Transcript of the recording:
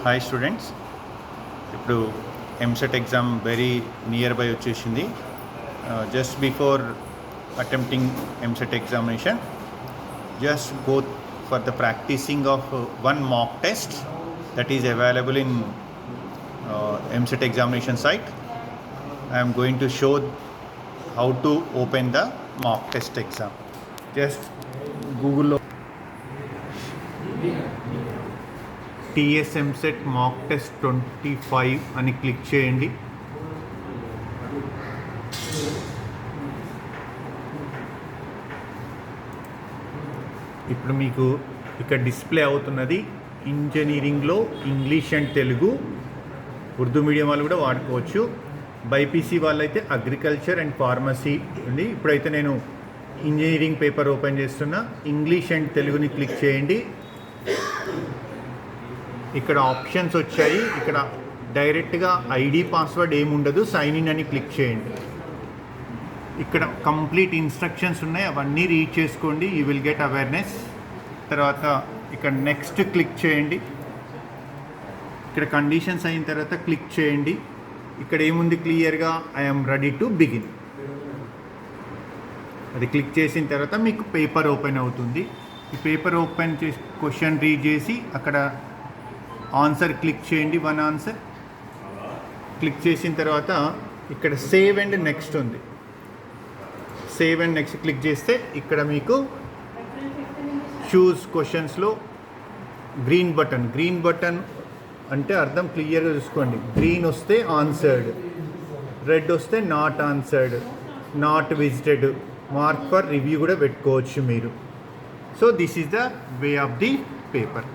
Hi students, ఇప్పుడు EAMCET exam very near by వచ్చేసింది. Just before attempting EAMCET examination, just go for the practicing of one mock test that is available in MCET examination site. I am going to show how to open the mock test exam. Just Google TS MCET mock test 25 అని click చేయండి. ఇప్పుడు మీకు ఇక్కడ display అవుతున్నది ఇంజనీరింగ్లో English and Telugu. Urdu medium వాళ్ళు కూడా వాడుకోవచ్చు. బైపీసీ వాళ్ళైతే అగ్రికల్చర్ అండ్ ఫార్మసీ ఉంది. ఇప్పుడైతే నేను ఇంజనీరింగ్ పేపర్ ఓపెన్ చేస్తున్నా. ఇంగ్లీష్ అండ్ తెలుగుని క్లిక్ చేయండి. ఇక్కడ ఆప్షన్స్ వచ్చాయి. ఇక్కడ డైరెక్ట్గా ఐడి పాస్వర్డ్ ఏముండదు, సైన్ ఇన్ అని క్లిక్ చేయండి. ఇక్కడ కంప్లీట్ ఇన్స్ట్రక్షన్స్ ఉన్నాయి, అవన్నీ రీడ్ చేసుకోండి. You will get awareness. తర్వాత ఇక్కడ నెక్స్ట్ క్లిక్ చేయండి. ఇక్కడ కండిషన్స్ అయిన తర్వాత క్లిక్ చేయండి. ఇక్కడ ఏముంది క్లియర్గా, ఐఎమ్ రెడీ టు బిగిన్. అది క్లిక్ చేసిన తర్వాత మీకు పేపర్ ఓపెన్ అవుతుంది. ఈ పేపర్ ఓపెన్ చేసి క్వశ్చన్ రీడ్ చేసి అక్కడ ఆన్సర్ క్లిక్ చేయండి. వన్ ఆన్సర్ క్లిక్ చేసిన తర్వాత ఇక్కడ సేవ్ అండ్ నెక్స్ట్ ఉంది. సేవ్ అండ్ నెక్స్ట్ క్లిక్ చేస్తే ఇక్కడ మీకు చూస్ క్వశ్చన్స్లో గ్రీన్ బటన్ అంటే అర్థం క్లియర్గా చూసుకోండి. గ్రీన్ వస్తే ఆన్సర్డ్, రెడ్ వస్తే not answered, not visited, mark for review కూడా పెట్టుకోవచ్చు మీరు. So this is the way of the paper.